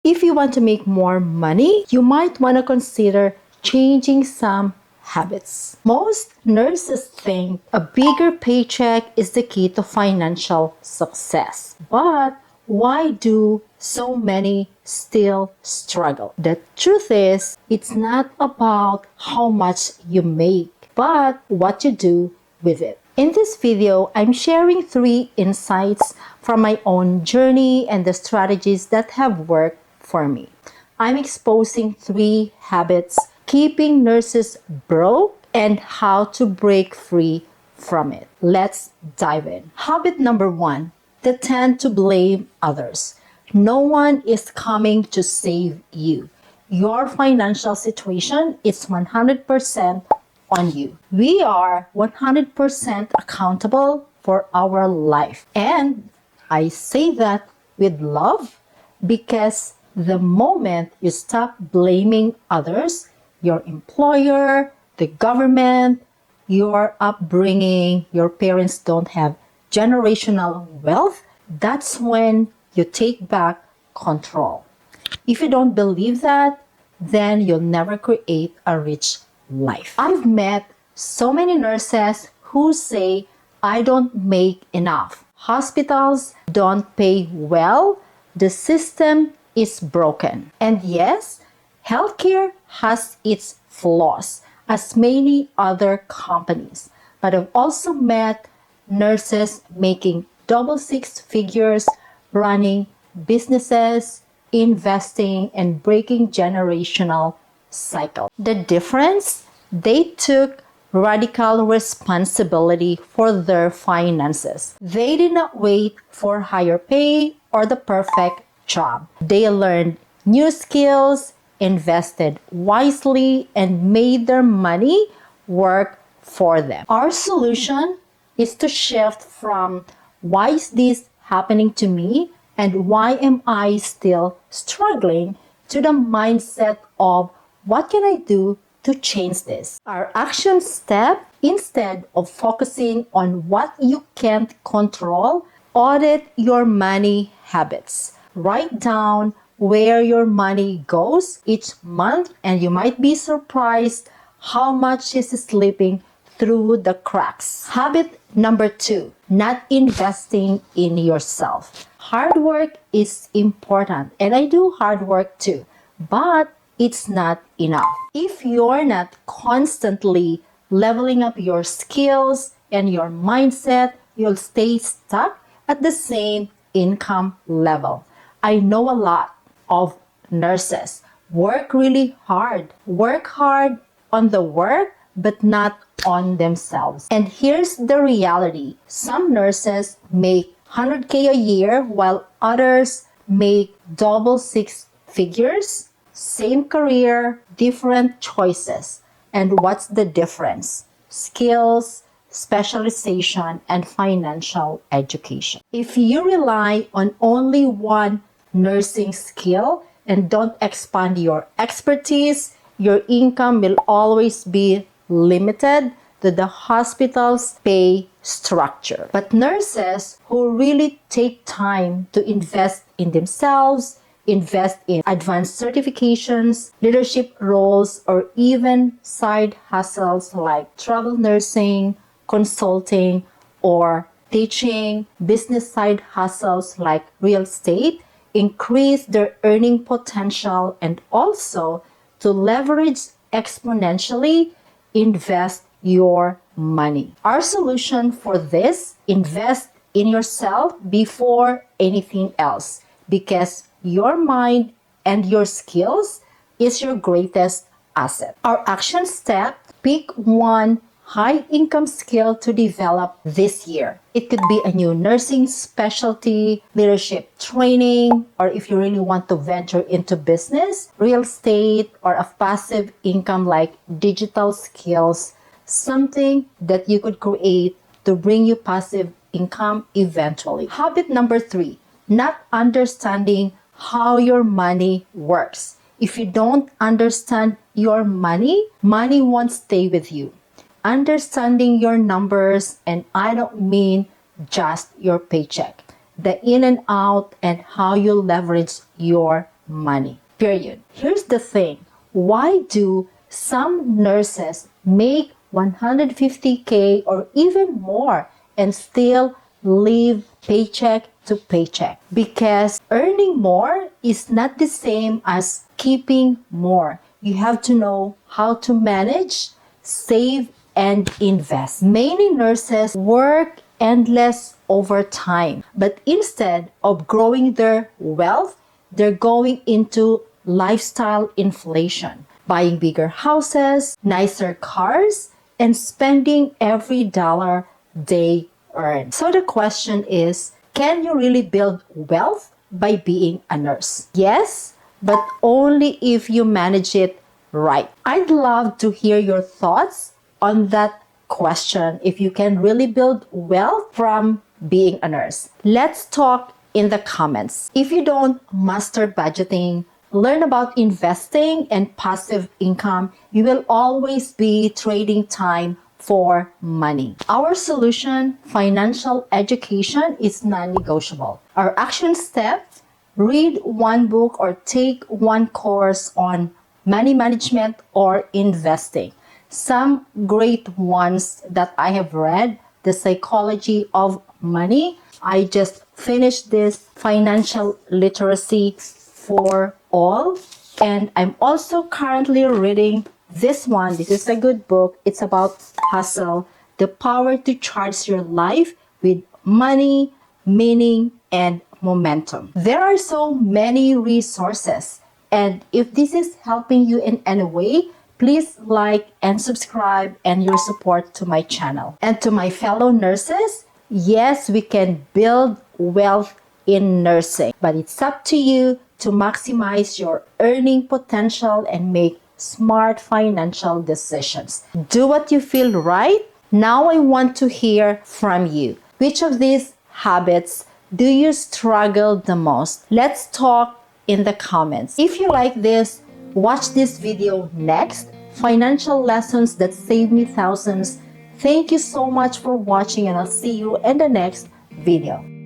If you want to make more money, you might want to consider changing some habits. Most nurses think a bigger paycheck is the key to financial success. But why do so many still struggle? The truth is, it's not about how much you make, but what you do with it. In this video, I'm sharing 3 insights from my own journey and the strategies that have worked for me. I'm exposing 3 habits keeping nurses broke and how to break free from it. Let's dive in. Habit number 1, they tend to blame others. No one is coming to save you. Your financial situation is 100% on you. We are 100% accountable for our life. And I say that with love because the moment you stop blaming others, your employer, the government, your upbringing, your parents don't have generational wealth, that's when you take back control. If you don't believe that, then you'll never create a rich life. I've met so many nurses who say, I don't make enough. Hospitals don't pay well. The system is broken. And yes, healthcare has its flaws, as many other companies. But I've also met nurses making double 6 figures, running businesses, investing, and breaking generational cycle. The difference? They took radical responsibility for their finances. They did not wait for higher pay or the perfect job. They learned new skills, invested wisely, and made their money work for them. Our solution is to shift from why is this happening to me and why am I still struggling to the mindset of what can I do to change this? Our action step, instead of focusing on what you can't control, audit your money habits. Write down where your money goes each month, and you might be surprised how much is slipping through the cracks. Habit number 2, not investing in yourself. Hard work is important, and I do hard work too, but it's not enough. If you're not constantly leveling up your skills and your mindset, you'll stay stuck at the same income level. I know a lot of nurses work really hard, work hard on the work, but not on themselves. And here's the reality. Some nurses make 100K a year while others make double 6 figures. Same career, different choices. And what's the difference? Skills, specialization, and financial education. If you rely on only one nursing skill and don't expand your expertise, your income will always be limited to the hospital's pay structure. But nurses who really take time to invest in themselves, invest in advanced certifications, leadership roles, or even side hustles like travel nursing, consulting, or teaching, business side hustles like real estate, increase their earning potential, and also to leverage exponentially, invest your money. Our solution for this, invest in yourself before anything else, because your mind and your skills is your greatest asset. Our action step, pick one high-income skill to develop this year. It could be a new nursing specialty, leadership training, or if you really want to venture into business, real estate, or a passive income like digital skills, something that you could create to bring you passive income eventually. Habit number 3, not understanding how your money works. If you don't understand your money, money won't stay with you. Understanding your numbers, and I don't mean just your paycheck, the in and out and how you leverage your money. Period. Here's the thing. Why do some nurses make 150K or even more and still live paycheck to paycheck? Because earning more is not the same as keeping more. You have to know how to manage, save, and invest. Many nurses work endless overtime, but instead of growing their wealth, they're going into lifestyle inflation, buying bigger houses, nicer cars, and spending every dollar they earn. So the question is, can you really build wealth by being a nurse? Yes, but only if you manage it right. I'd love to hear your thoughts on that question, if you can really build wealth from being a nurse. Let's talk in the comments. If you don't master budgeting, learn about investing and passive income, you will always be trading time for money. Our solution, financial education, is non-negotiable. Our action steps: read one book or take one course on money management or investing. Some great ones that I have read: The Psychology of Money. I just finished this, Financial Literacy for All. And I'm also currently reading this one. This is a good book. It's about hustle, the power to charge your life with money, meaning, and momentum. There are so many resources. And if this is helping you in any way, please like and subscribe, and your support to my channel. And to my fellow nurses, yes, we can build wealth in nursing, but it's up to you to maximize your earning potential and make smart financial decisions. Do what you feel right. Now I want to hear from you. Which of these habits do you struggle the most? Let's talk in the comments. If you like this, watch this video next. Financial lessons that save me thousands. Thank you so much for watching, and I'll see you in the next video.